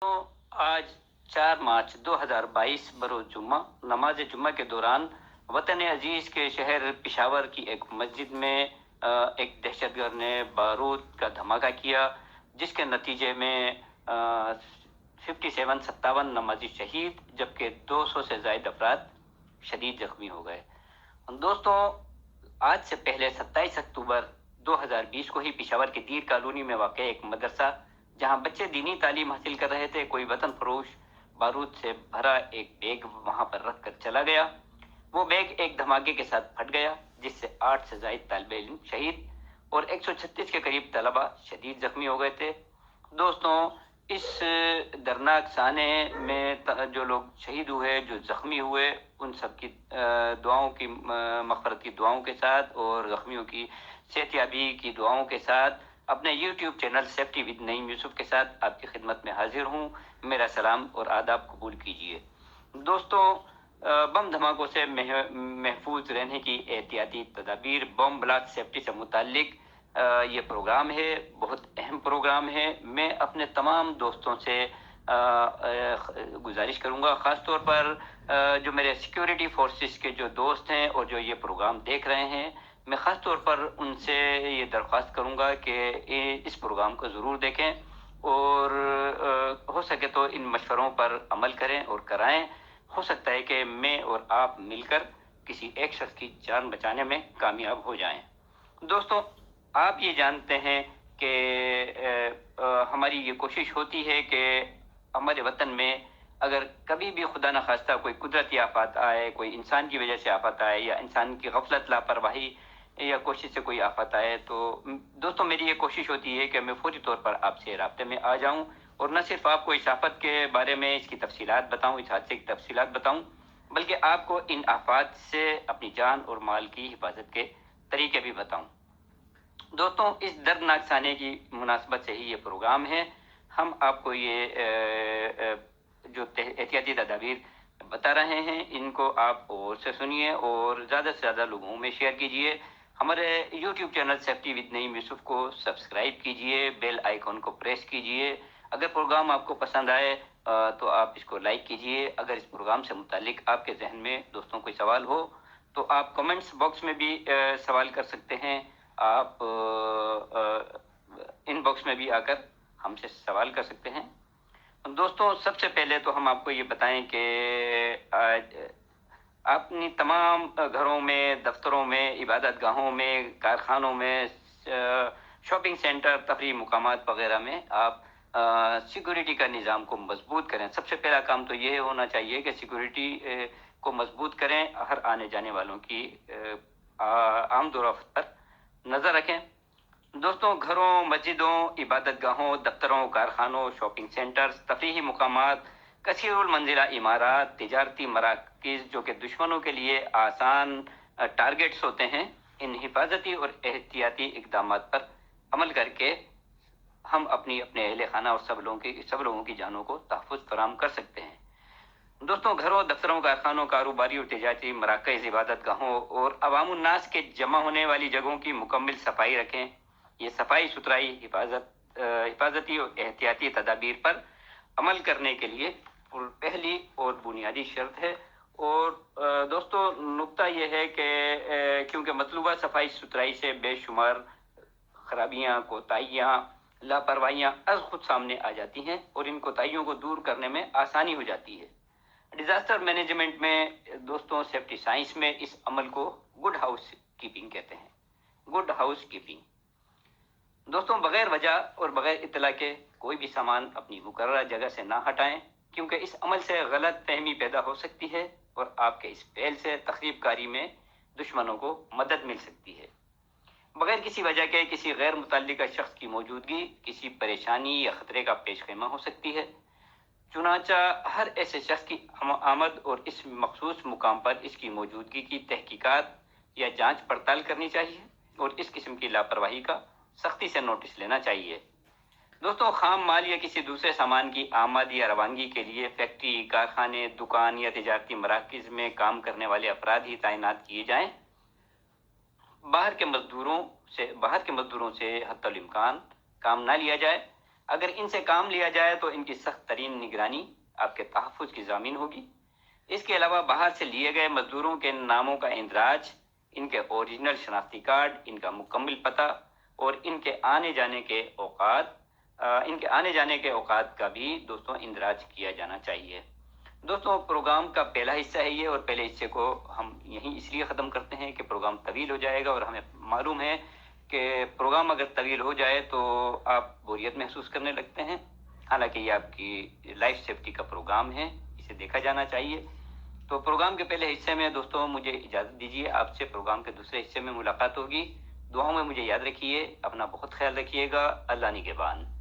तो आज 4 मार्च 2022 बरोज़ जुम्मा नमाज जुम्मा के दौरान वतन अजीज़ के शहर पेशावर की एक मस्जिद में एक दहशतगर्द ने बारूद का धमाका किया, जिसके नतीजे में 57 नमाजी शहीद जबकि 200 से ज़ायद अफराद शदीद जख्मी हो गए। दोस्तों, आज से पहले 27 अक्टूबर 2020 को ही पेशावर के दीर कॉलोनी में वाक़ एक मदरसा, जहां बच्चे दीनी तालीम हासिल कर रहे थे, कोई वतन फरोश बारूद से भरा एक बैग वहां पर रख कर चला गया। वो बैग एक धमाके के साथ फट गया, जिससे 8 से ज़ायद तालिबे इल्म शहीद और 136 के करीब तलबा शदीद जख्मी हो गए थे। दोस्तों, इस दर्दनाक साने में जो लोग शहीद हुए, जो जख्मी हुए, उन सब की दुआओं की मग़फ़िरत की दुआओं के साथ और जख्मियों की सेहतयाबी की दुआओं के साथ अपने YouTube channel safety with Naeem Yusuf के साथ आपकी खिदमत में हाजिर हूँ। मेरा सलाम और आदाब कबूल कीजिए। दोस्तों, बम धमाकों से महफूज रहने की एहतियाती तदाबीर, बम ब्लास्ट सेफ्टी से मुतालिक ये प्रोग्राम है, बहुत अहम प्रोग्राम है। मैं अपने तमाम दोस्तों से गुजारिश करूंगा, ख़ास तौर पर जो मेरे सिक्योरिटी फोर्सेस के जो दोस्त हैं और जो ये प्रोग्राम देख रहे हैं, मैं ख़ास तौर पर उनसे ये दरख्वास्त करूंगा कि इस प्रोग्राम को ज़रूर देखें और हो सके तो इन मशवरों पर अमल करें और कराएं। हो सकता है कि मैं और आप मिलकर किसी एक शख्स की जान बचाने में कामयाब हो जाएं। दोस्तों, आप ये जानते हैं कि हमारी ये कोशिश होती है कि हमारे वतन में अगर कभी भी खुदा न खास्ता कोई कुदरती आफत आए, कोई इंसान की वजह से आफत आए या इंसान की गफलत, लापरवाही या कोशिश से कोई आफत आए, तो दोस्तों मेरी ये कोशिश होती है कि मैं फौरी तौर पर आपसे राब्ते में आ जाऊं और न सिर्फ आपको इस आफत के बारे में इसकी तफसीलात बताऊं, इस हादसे की तफसीलात बताऊं, बल्कि आपको इन आफत से अपनी जान और माल की हिफाजत के तरीके भी बताऊं। दोस्तों, इस दर्दनाक साने की मुनासबत से ही ये प्रोग्राम है। हम आपको ये जो एहतियाती तदाबीर बता रहे हैं, इनको आप और से सुनिए और ज़्यादा से ज़्यादा लोगों में शेयर कीजिए। हमारे YouTube channel safety with Naeem Yusuf को सब्सक्राइब कीजिए, बेल आइकॉन को प्रेस कीजिए। अगर प्रोग्राम आपको पसंद आए तो आप इसको लाइक कीजिए। अगर इस प्रोग्राम से मुतालिक आपके जहन में दोस्तों कोई सवाल हो तो आप कमेंट्स बॉक्स में भी सवाल कर सकते हैं। आप इनबॉक्स में भी आकर हमसे सवाल कर सकते हैं। दोस्तों, सबसे पहले तो हम आपको ये बताएं कि आज अपनी तमाम घरों में, दफ्तरों में, इबादत गाहों में, कारखानों में, शॉपिंग सेंटर, तफरीह मुकामात वगैरह में आप सिक्योरिटी का निज़ाम को मजबूत करें। सबसे पहला काम तो ये होना चाहिए कि सिक्योरिटी को मजबूत करें। हर आने जाने वालों की आमद और रफ्त पर नज़र रखें। दोस्तों, घरों, मस्जिदों, इबादत गाहों, दफ्तरों, कारखानों, शॉपिंग सेंटर्स, तफरीही मुकामात, कसीरुल मंजिला इमारात, तिजारती मराकज़ जो कि दुश्मनों के लिए आसान टारगेट्स होते हैं, इन हिफाजती और एहतियाती इक़दाम पर अमल करके हम अपने अहले खाना और सब लोगों की जानों को तहफ़्फ़ुज़ फराहम कर सकते हैं। दोस्तों, घरों, दफ्तरों, कारखानों, कारोबारी और तिजारती मराकज़, इबादत गाहों और अवामुन नास के जमा होने वाली जगहों की मुकम्मल सफाई रखें। ये सफाई सुथराई हिफाजती और एहतियाती तदाबीर पर अमल करने के लिए पहली और बुनियादी शर्त है। और दोस्तों, नुक्ता यह है कि क्योंकि मतलूबा सफाई सुथराई से बेशुमार खराबियाँ, कोताहियाँ, लापरवाहियाँ अज़ खुद सामने आ जाती हैं और इन कोताहियों को दूर करने में आसानी हो जाती है। डिजास्टर मैनेजमेंट में दोस्तों, सेफ्टी साइंस में इस अमल को गुड हाउस कीपिंग कहते हैं। गुड हाउस कीपिंग दोस्तों, बगैर वजह और बगैर इत्तला के कोई भी सामान अपनी मुकर्रर जगह से ना हटाएं, क्योंकि इस अमल से गलत फहमी पैदा हो सकती है और आपके इस पहल से तखरीबकारी में दुश्मनों को मदद मिल सकती है। बगैर किसी वजह के किसी गैर मुतल्लिका शख्स की मौजूदगी किसी परेशानी या खतरे का पेशखेमा हो सकती है। चुनांचा हर ऐसे शख्स की आमद और इस मखसूस मुकाम पर इसकी मौजूदगी की तहकीकात या जांच पड़ताल करनी चाहिए और इस किस्म की लापरवाही का सख्ती से नोटिस लेना चाहिए। दोस्तों, खाम माल या किसी दूसरे सामान की आमद या रवानगी के लिए फैक्ट्री, कारखाने, दुकान या तिजारती मराकज़ में काम करने वाले अफराद ही तैनात किए जाएं। बाहर के मजदूरों से हत्तल इम्कान काम ना लिया जाए। اگر ان سے کام لیا جائے تو ان کی سخت ترین نگرانی آپ کے تحفظ کی ضامن ہوگی۔ اس کے علاوہ باہر سے لیے گئے مزدوروں کے ناموں کا اندراج، ان کے اوریجنل شناختی کارڈ، ان کا مکمل پتہ اور ان کے آنے جانے کے اوقات کا بھی دوستوں اندراج کیا جانا چاہیے۔ دوستوں پروگرام کا پہلا حصہ ہے یہ، اور پہلے حصے کو ہم یہیں اس لیے ختم کرتے ہیں کہ پروگرام طویل ہو جائے گا، اور ہمیں معلوم ہے کہ پروگرام اگر طویل ہو جائے تو آپ بوریت محسوس کرنے لگتے ہیں، حالانکہ یہ آپ کی لائف سیفٹی کا پروگرام ہے، اسے دیکھا جانا چاہیے۔ تو پروگرام کے پہلے حصے میں دوستوں مجھے اجازت دیجیے، آپ سے پروگرام کے دوسرے حصے میں ملاقات ہوگی۔ دعاؤں میں مجھے یاد رکھیے، اپنا بہت خیال رکھیے گا۔ اللہ نگہبان۔